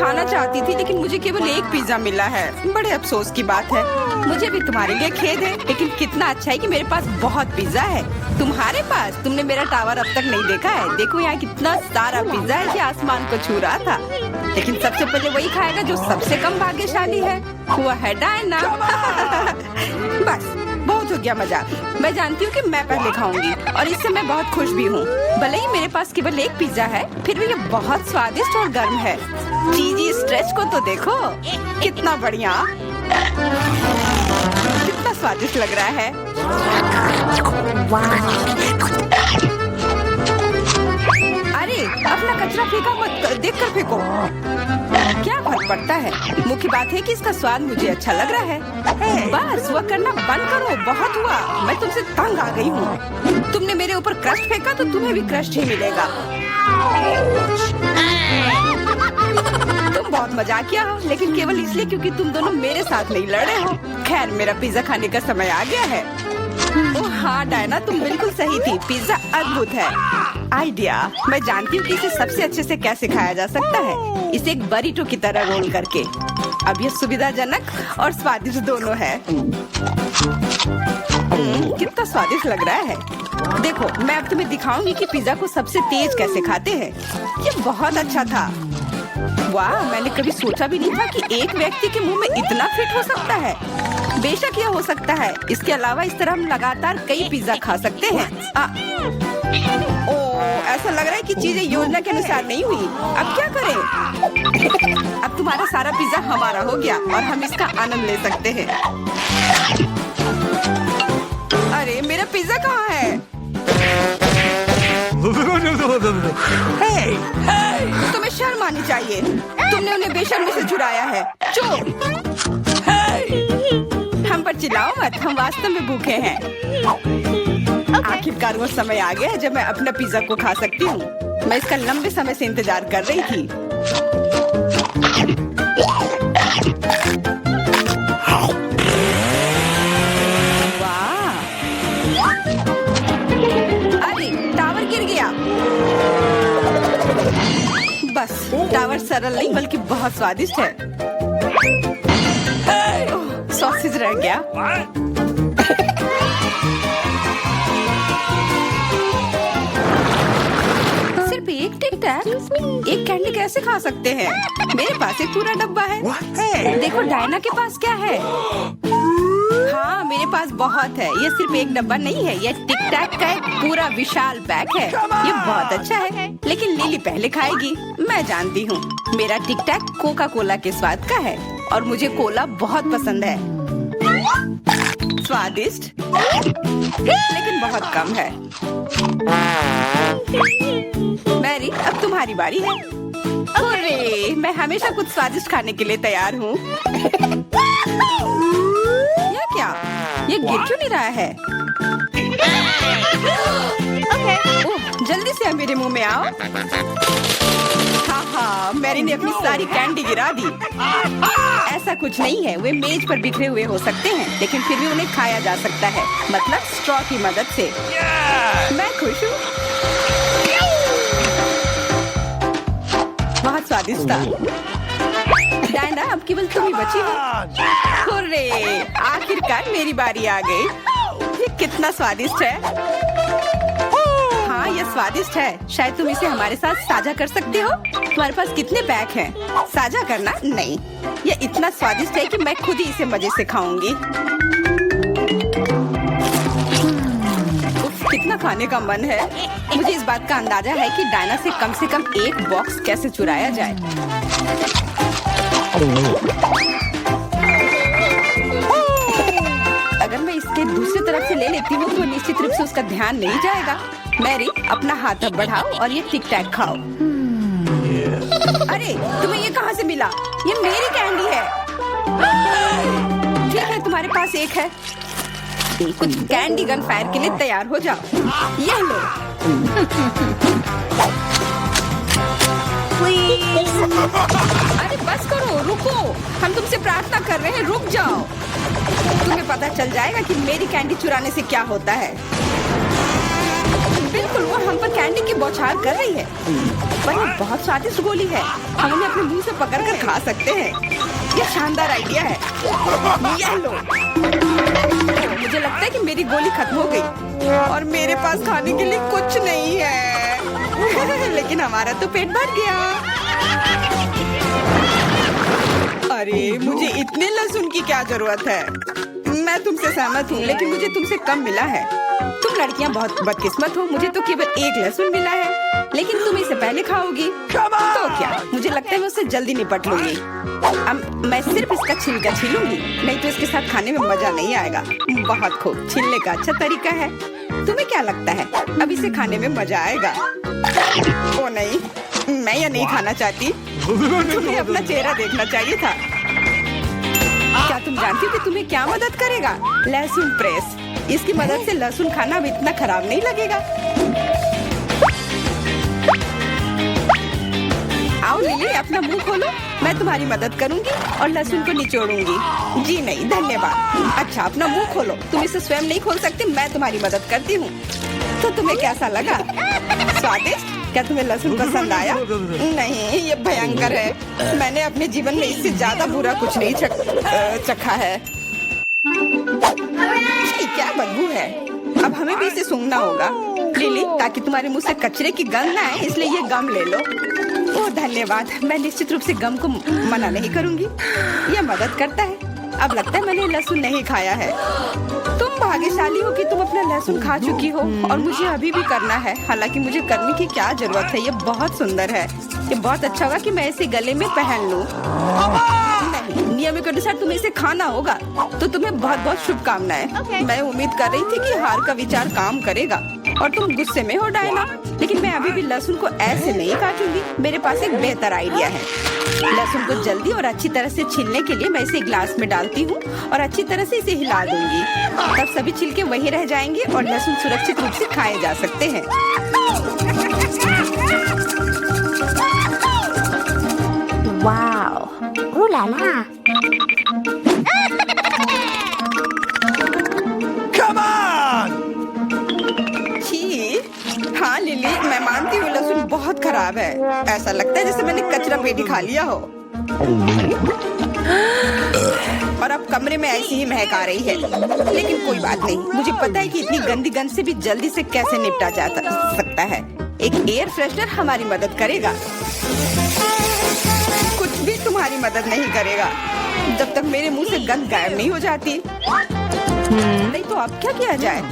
खाना चाहती थी लेकिन मुझे केवल एक पिज्जा मिला है। बड़े अफसोस की बात है। मुझे भी तुम्हारे लिए खेद है, लेकिन कितना अच्छा है कि मेरे पास बहुत पिज्जा है। तुम्हारे पास? तुमने मेरा टावर अब तक नहीं देखा है। देखो यहाँ कितना सारा पिज्जा है कि आसमान को छू रहा था। लेकिन सबसे पहले वही खाएगा जो सबसे कम भाग्यशाली है। वो है डायना। बस बहुत हो गया मजाक। मैं जानती हूँ कि मैं पहले खाऊंगी और इससे मैं बहुत खुश भी हूँ। भले ही मेरे पास केवल एक पिज्जा है, फिर भी ये बहुत स्वादिष्ट और गर्म है। चीजी स्ट्रेच को तो देखो, कितना बढ़िया, कितना स्वादिष्ट लग रहा है। अरे अपना कचरा फेंका मत, देखकर फेंको। क्या फर्क पड़ता है, मुख्य बात है कि इसका स्वाद मुझे अच्छा लग रहा है। बस वह करना बंद करो, बहुत हुआ। मैं तुमसे तंग आ गई हूँ। तुमने मेरे ऊपर क्रस्ट फेंका तो तुम्हें भी क्रस्ट ही मिलेगा। तुम बहुत मजाकिया हो, लेकिन केवल इसलिए क्योंकि तुम दोनों मेरे साथ नहीं लड़े हो। खैर, मेरा पिज्जा खाने का समय आ गया है। ओह हाँ डायना, तुम बिल्कुल सही थी। पिज्जा अद्भुत है। आइडिया, मैं जानती हूँ कि इसे सबसे अच्छे से कैसे खाया जा सकता है। इसे एक बरीटो की तरह रोल करके। अब यह सुविधाजनक और स्वादिष्ट दोनों है। कितना स्वादिष्ट लग रहा है। देखो, मैं अब तुम्हें दिखाऊंगी कि पिज्जा को सबसे तेज कैसे खाते हैं। ये बहुत अच्छा था। वाह, मैंने कभी सोचा भी नहीं था कि एक व्यक्ति के मुंह में इतना फिट हो सकता है। बेशक यह हो सकता है। इसके अलावा इस तरह हम लगातार कई पिज्जा खा सकते हैं। ऐसा लग रहा है कि चीजें योजना के अनुसार नहीं हुई। अब क्या करें? अब तुम्हारा सारा पिज्जा हमारा हो गया और हम इसका आनंद ले सकते हैं। अरे मेरा पिज्जा कहाँ है? तुम्हें शर्म आनी चाहिए। तुमने उन्हें बेशर्मी से चुराया है। चुप! हम पर चिल्लाओ मत, हम वास्तव में भूखे हैं। आखिरकार वो समय आ गया है जब मैं अपना पिज्जा को खा सकती हूँ। मैं इसका लंबे समय से इंतजार कर रही थी। वाह! अरे टावर गिर गया। बस टावर सरल नहीं बल्कि बहुत स्वादिष्ट है। सॉसेज रह गया। सिर्फ एक टिक टैक, एक कैंडी कैसे खा सकते हैं? मेरे पास एक पूरा डब्बा है। देखो डायना के पास क्या है। हाँ, मेरे पास बहुत है। ये सिर्फ एक डब्बा नहीं है, ये टिक टैक का एक पूरा विशाल पैक है। ये बहुत अच्छा है, लेकिन लिली पहले खाएगी। मैं जानती हूँ, मेरा टिक टैक कोका कोला के स्वाद का है और मुझे कोला बहुत पसंद है। स्वादिष्ट, लेकिन बहुत कम है। मैरी, अब तुम्हारी बारी है। अरे, मैं हमेशा कुछ स्वादिष्ट खाने के लिए तैयार हूँ। यह क्या? ये गिर क्यों नहीं रहा है? ओह, जल्दी से मेरे मुंह में आओ। हाँ, मैरी ने अपनी सारी कैंडी गिरा दी। ऐसा कुछ नहीं है, वे मेज पर बिखरे हुए हो सकते हैं, लेकिन फिर भी उन्हें खाया जा सकता है, मतलब स्ट्रॉ की मदद से। मैं खुश हूँ। बहुत स्वादिष्ट था। डायना, अब केवल तुम ही बची हो। हुर्रे! आखिरकार मेरी बारी आ गई। ये कितना स्वादिष्ट है। हाँ, ये स्वादिष्ट है। शायद तुम इसे हमारे साथ साझा कर सकते हो। तुम्हारे पास कितने पैक हैं? साझा करना नहीं। ये इतना स्वादिष्ट है कि मैं खुद ही इसे मजे से खाऊंगी। कितना खाने का मन है। मुझे इस बात का अंदाजा है कि डायना से कम एक बॉक्स कैसे चुराया जाए। अगर मैं इसके दूसरी तरफ से ले लेती हूँ तो निश्चित रूप से उसका ध्यान नहीं जाएगा। मैरी, अपना हाथ अब बढ़ाओ और ये टिक टैक खाओ। अरे, तुम्हें ये कहाँ से मिला? ये मेरी कैंडी है। ठीक है, तुम्हारे पास एक है। कुछ कैंडी गन फायर के लिए तैयार हो जाओ। ये लो। अरे बस करो, रुको। हम तुमसे प्रार्थना कर रहे हैं, रुक जाओ। तुम्हें पता चल जाएगा कि मेरी कैंडी चुराने से क्या होता है। बिल्कुल वो हम पर कैंडी की बौछार कर रही है, पर ये बहुत स्वादिष्ट गोली है। हम उन्हें अपने मुंह से पकड़कर खा सकते हैं। ये शानदार आइडिया है। ये लो। मुझे लगता है कि मेरी गोली खत्म हो गई और मेरे पास खाने के लिए कुछ नहीं है। लेकिन हमारा तो पेट भर गया। अरे मुझे इतने लहसुन की क्या जरूरत है? मैं तुमसे सहमत हूँ, लेकिन मुझे तुमसे कम मिला है। तुम लड़कियाँ बहुत बदकिस्मत हो। मुझे तो केवल एक लहसुन मिला है, लेकिन तुम इसे पहले खाओगी तो क्या? मुझे लगता है मैं उससे जल्दी निपट लूंगी। अब मैं सिर्फ इसका छिलका छीलूंगी, नहीं तो इसके साथ खाने में मजा नहीं आएगा। बहुत खूब, छीलने का अच्छा तरीका है। तुम्हें क्या लगता है अब इसे खाने में मजा आएगा? ओ नहीं, मैं यह नहीं खाना चाहती। तुम्हें अपना चेहरा देखना चाहिए था। क्या तुम जानती हो कि तुम्हें क्या मदद करेगा? लहसुन प्रेस। इसकी मदद से लहसुन खाना अब इतना खराब नहीं लगेगा। आओ लिली, अपना मुंह खोलो। मैं तुम्हारी मदद करूंगी और लहसुन को निचोड़ूंगी। जी नहीं, धन्यवाद। अच्छा, अपना मुंह खोलो। तुम इसे स्वयं नहीं खोल सकती, मैं तुम्हारी मदद करती हूँ। तो तुम्हें कैसा लगा? स्वादिष्ट? क्या तुम्हें लहसुन पसंद आया? नहीं, ये भयंकर है। मैंने अपने जीवन में इससे ज्यादा बुरा कुछ नहीं चखा है। क्या बदबू है। अब हमें भी इसे सूंघना होगा लिली, ताकि तुम्हारे मुंह से कचरे की गंध ना आए। इसलिए ये गम ले लो। ओह धन्यवाद। मैं निश्चित रूप से गम को मना नहीं करूंगी। यह मदद करता है। अब लगता है मैंने लहसुन नहीं खाया है। तुम भाग्यशाली हो कि तुम अपना लहसुन खा चुकी हो, और मुझे अभी भी करना है। हालांकि मुझे करने की क्या जरूरत है? ये बहुत सुंदर है। ये बहुत अच्छा होगा कि मैं इसे गले में पहन लूं। नहीं, नियम के अनुसार तुम्हें इसे खाना होगा। तो तुम्हें बहुत बहुत शुभकामनाएं। मैं उम्मीद कर रही थी कि हार का विचार काम करेगा और तुम गुस्से में हो डायना, लेकिन मैं अभी भी लहसुन को ऐसे नहीं काटूंगी। मेरे पास एक बेहतर आइडिया है। लहसुन को जल्दी और अच्छी तरह से छीलने के लिए मैं इसे ग्लास में डालती हूँ और अच्छी तरह से इसे हिला दूंगी। तब सभी छिलके वहीं रह जाएंगे और लहसुन सुरक्षित रूप से खाए जा सकते हैं। Wow, ooh la la। Come on! छी, हाँ लिली, मैं मानती हूँ लहसुन बहुत खराब है। ऐसा लगता है जैसे मैंने कचरा पेटी खा लिया हो। और अब कमरे में ऐसी ही महक आ रही है। लेकिन कोई बात नहीं, मुझे पता है कि इतनी गंदी गंध से भी जल्दी से कैसे निपटा जा सकता है। एक एयर फ्रेशनर हमारी मदद करेगा। कुछ भी तुम्हारी मदद नहीं करेगा जब तक मेरे मुंह से गंध गायब नहीं हो जाती। नहीं तो अब क्या किया जाए?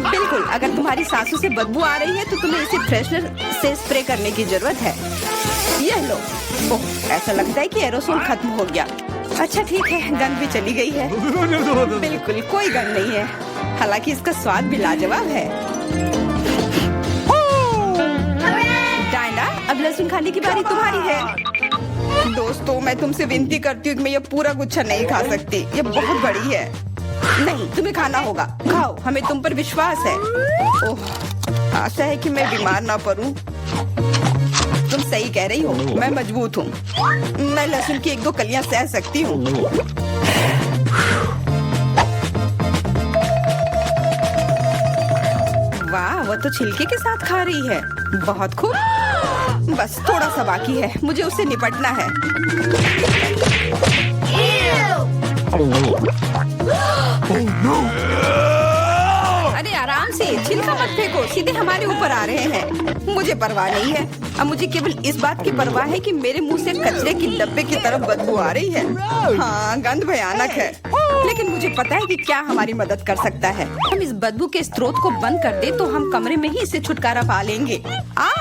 बिल्कुल, अगर तुम्हारी सांसों से बदबू आ रही है तो तुम्हें इसे फ्रेशनर से स्प्रे करने की जरूरत है। यह लो। ओह, ऐसा लगता है कि एरोसोल खत्म हो गया। अच्छा ठीक है, गंध भी चली गई है। बिल्कुल कोई गंध नहीं है। हालांकि इसका स्वाद भी लाजवाब है। डायना, अब लहसुन खाने की बारी तुम्हारी है। दोस्तों, मैं तुमसे विनती करती हूँ कि मैं ये पूरा गुच्छा नहीं खा सकती। ये बहुत बड़ी है। नहीं, तुम्हें खाना होगा। खाओ, हमें तुम पर विश्वास है। ओह, आशा है कि मैं बीमार ना पड़ूं। तुम सही कह रही हो, मैं मजबूत हूँ। मैं लहसुन की 1-2 कलियां सह सकती हूँ। वाह, वो तो छिलके के साथ खा रही है। बहुत खूब। बस थोड़ा सा बाकी है, मुझे उससे निपटना है। अरे आराम से, छिलका मत फेंको, सीधे हमारे ऊपर आ रहे हैं। मुझे परवाह नहीं है। अब मुझे केवल इस बात की परवाह है कि मेरे मुंह से कचरे की डब्बे की तरफ बदबू आ रही है। हाँ, गंध भयानक है, लेकिन मुझे पता है कि क्या हमारी मदद कर सकता है। हम इस बदबू के स्रोत को बंद कर दे तो हम कमरे में ही इससे छुटकारा पा लेंगे।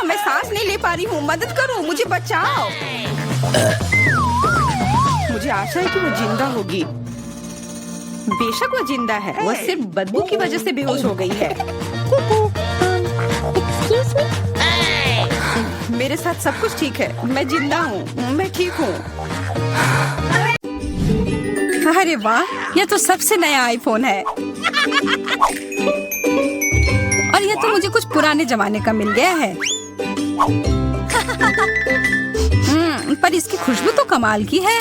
मैं सांस नहीं ले पा रही हूँ, मदद करो, मुझे बचाओ। मुझे आशा है कि वो जिंदा होगी। बेशक वो जिंदा है, वो सिर्फ बदबू की वजह से बेहोश हो गई है। मेरे साथ सब कुछ ठीक है, मैं जिंदा हूँ, मैं ठीक हूँ। अरे वाह, यह तो सबसे नया आईफोन है। और यह तो मुझे कुछ पुराने जमाने का मिल गया है। पर इसकी खुशबू तो कमाल की है।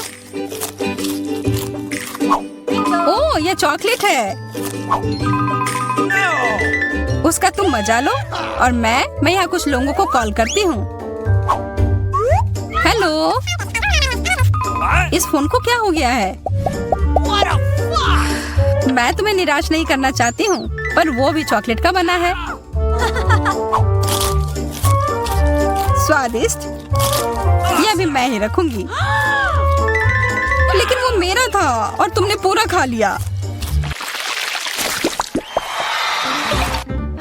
ओह, यह चॉकलेट है। उसका तुम मजा लो और मैं यहाँ कुछ लोगों को कॉल करती हूँ। हेलो, इस फोन को क्या हो गया है? मैं तुम्हें निराश नहीं करना चाहती हूँ, पर वो भी चॉकलेट का बना है। स्वादिष्ट, यह भी मैं ही रखूंगी। लेकिन वो मेरा था और तुमने पूरा खा लिया।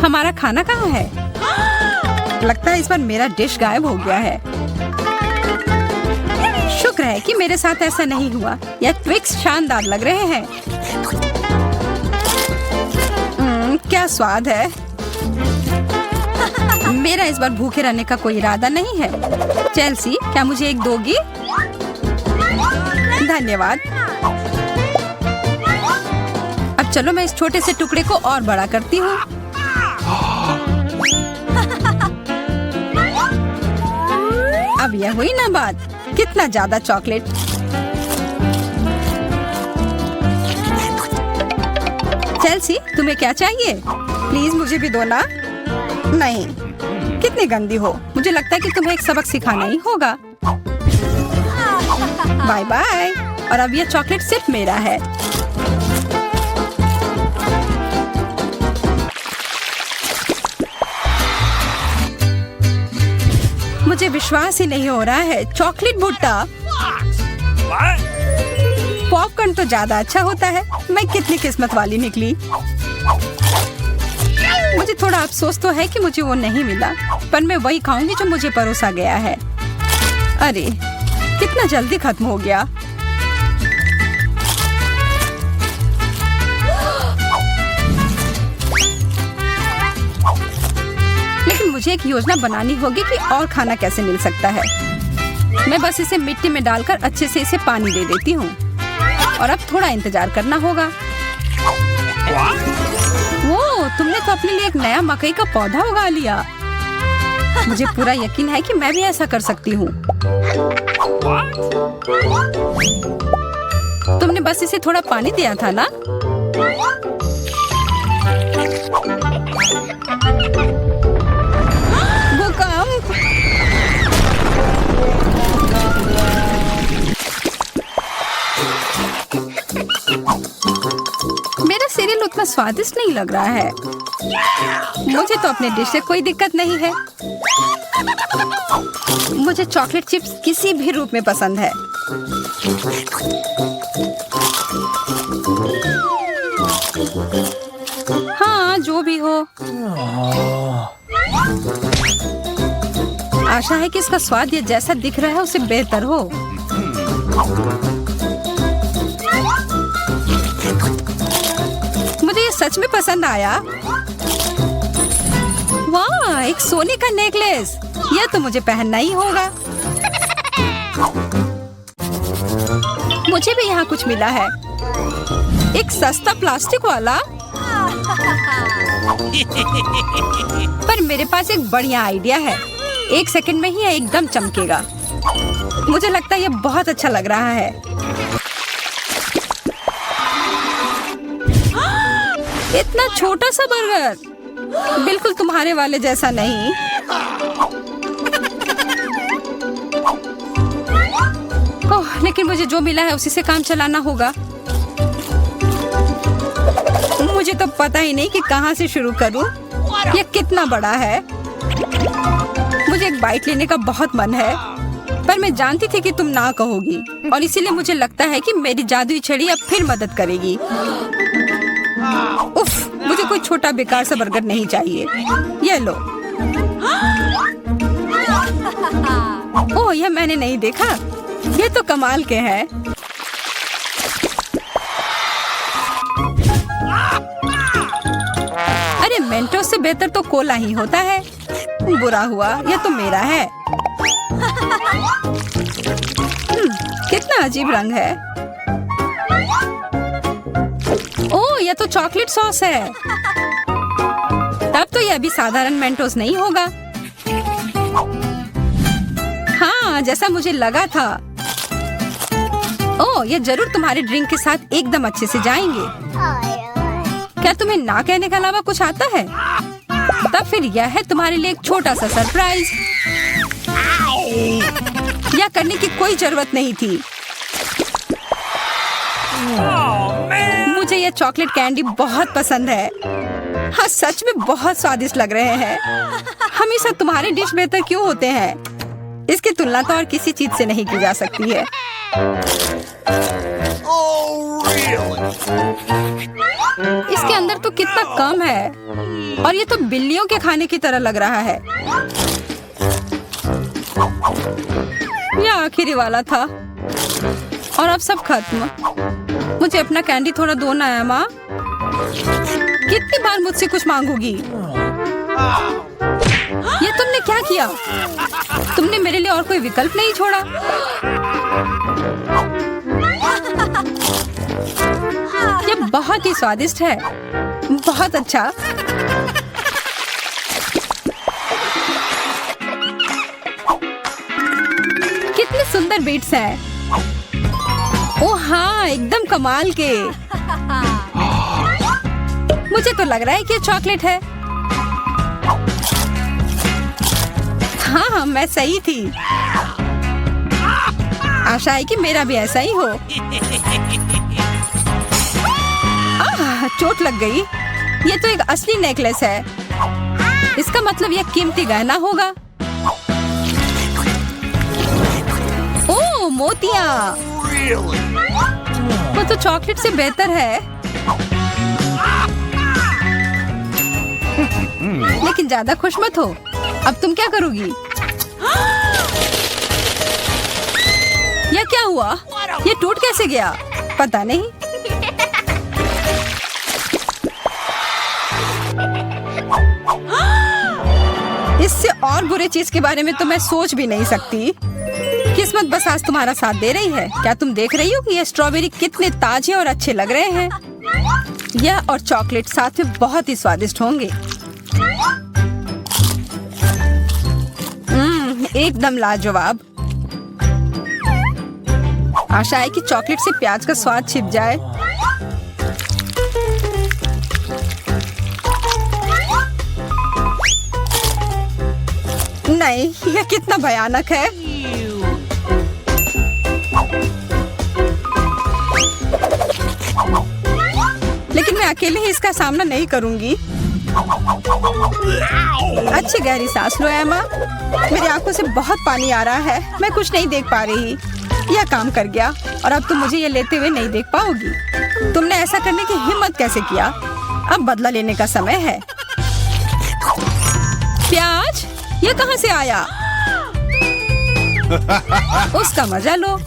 हमारा खाना कहाँ है? लगता है इस बार मेरा डिश गायब हो गया है। शुक्र है कि मेरे साथ ऐसा नहीं हुआ। यह ट्विक्स शानदार लग रहे हैं। क्या स्वाद है। मेरा इस बार भूखे रहने का कोई इरादा नहीं है। चेल्सी, क्या मुझे एक दोगी? धन्यवाद। अब चलो मैं इस छोटे से टुकड़े को और बड़ा करती हूँ। अब यह हुई ना बात। कितना ज्यादा चॉकलेट। चेल्सी, तुम्हें क्या चाहिए? प्लीज मुझे भी दो ना। नहीं, कितनी गंदी हो। मुझे लगता है कि तुम्हें एक सबक सिखाना ही होगा। Bye bye. और अब यह चॉकलेट सिर्फ मेरा है। मुझे विश्वास ही नहीं हो रहा है। चॉकलेट भुट्टा। पॉपकॉर्न तो ज्यादा अच्छा होता है। मैं कितनी किस्मत वाली निकली। मुझे थोड़ा अफसोस तो है कि मुझे वो नहीं मिला, पर मैं वही खाऊंगी जो मुझे परोसा गया है। अरे, कितना जल्दी खत्म हो गया। लेकिन मुझे एक योजना बनानी होगी कि और खाना कैसे मिल सकता है। मैं बस इसे मिट्टी में डालकर अच्छे से इसे पानी दे देती हूँ और अब थोड़ा इंतजार करना होगा। वो, तुमने तो अपने लिए एक नया मकई का पौधा उगा लिया। मुझे पूरा यकीन है कि मैं भी ऐसा कर सकती हूँ। तुमने बस इसे थोड़ा पानी दिया था ना? भूकंप! मेरा सीरियल उतना स्वादिष्ट नहीं लग रहा है। मुझे तो अपने डिश से कोई दिक्कत नहीं है। मुझे चॉकलेट चिप्स किसी भी रूप में पसंद है। हाँ, जो भी हो। आशा है कि इसका स्वाद ये जैसा दिख रहा है उससे बेहतर हो। मुझे ये सच में पसंद आया। वाह, एक सोने का नेकलेस। यह तो मुझे पहनना ही होगा। मुझे भी यहाँ कुछ मिला है। एक सस्ता प्लास्टिक वाला। पर मेरे पास एक बढ़िया आइडिया है। 1 सेकंड में ही यह एकदम चमकेगा। मुझे लगता है यह बहुत अच्छा लग रहा है। इतना छोटा सा बर्गर, बिल्कुल तुम्हारे वाले जैसा नहीं। ओह, लेकिन मुझे जो मिला है उसी से काम चलाना होगा। मुझे तो पता ही नहीं कि कहाँ से शुरू करूं। यह कितना बड़ा है। मुझे एक बाइट लेने का बहुत मन है, पर मैं जानती थी कि तुम ना कहोगी और इसीलिए मुझे लगता है कि मेरी जादुई छड़ी अब फिर मदद करेगी। उफ, मुझे कोई छोटा बेकार सा बर्गर नहीं चाहिए। ये लो। ओह, यह मैंने नहीं देखा। ये तो कमाल के हैं। अरे, मेंटोस से बेहतर तो कोला ही होता है। बुरा हुआ, यह तो मेरा है। कितना अजीब रंग है। ओह, यह तो चॉकलेट सॉस है। तब तो यह भी साधारण मेंटोस नहीं होगा। हाँ, जैसा मुझे लगा था। ओह, यह जरूर तुम्हारे ड्रिंक के साथ एकदम अच्छे से जाएंगे। क्या तुम्हें ना कहने के अलावा कुछ आता है? तब फिर यह है तुम्हारे लिए एक छोटा सा सरप्राइज। यह करने की कोई जरूरत नहीं थी। मुझे यह चॉकलेट कैंडी बहुत पसंद है। हाँ, सच में बहुत स्वादिष्ट लग रहे हैं। हमेशा तुम्हारे डिश बेहतर क्यों होते हैं? इसकी तुलना तो और किसी चीज से नहीं की जा सकती है। Oh, really? इसके अंदर तो कितना कम है और ये तो बिल्लियों के खाने की तरह लग रहा है। यह आखिरी वाला था और अब सब खत्म। मुझे अपना कैंडी थोड़ा दो ना है माँ। कितनी बार मुझसे कुछ मांगोगी? ये तुमने क्या किया? तुमने मेरे लिए और कोई विकल्प नहीं छोड़ा। ये बहुत ही स्वादिष्ट है। बहुत अच्छा। कितने सुंदर बीट्स हैं। ओह हाँ, एकदम कमाल के। मुझे तो लग रहा है कि ये चॉकलेट है। हाँ, मैं सही थी। आशा है कि मेरा भी ऐसा ही हो। चोट लग गई। ये तो एक असली नेकलेस है। इसका मतलब यह कीमती गहना होगा। ओह, मोतियाँ। Really? वो तो चॉकलेट से बेहतर है। लेकिन ज्यादा खुश मत हो। अब तुम क्या करोगी? यह क्या हुआ? ये टूट कैसे गया? पता नहीं। इससे और बुरे चीज के बारे में तो मैं सोच भी नहीं सकती। किस्मत बस आज तुम्हारा साथ दे रही है। क्या तुम देख रही हो कि ये स्ट्रॉबेरी कितने ताजे और अच्छे लग रहे हैं? यह और चॉकलेट साथ में बहुत ही स्वादिष्ट होंगे। एकदम लाजवाब। आशा है कि चॉकलेट से प्याज का स्वाद छिप जाए। नहीं, यह कितना भयानक है। लेकिन मैं अकेले ही इसका सामना नहीं करूंगी। अच्छी गहरी सांस लो एमा। मेरी आंखों से बहुत पानी आ रहा है। मैं कुछ नहीं देख पा रही। यह काम कर गया और अब तुम मुझे ये लेते हुए नहीं देख पाओगी। तुमने ऐसा करने की हिम्मत कैसे किया? अब बदला लेने का समय है। प्याज, ये कहाँ से आया? उसका मजा लो।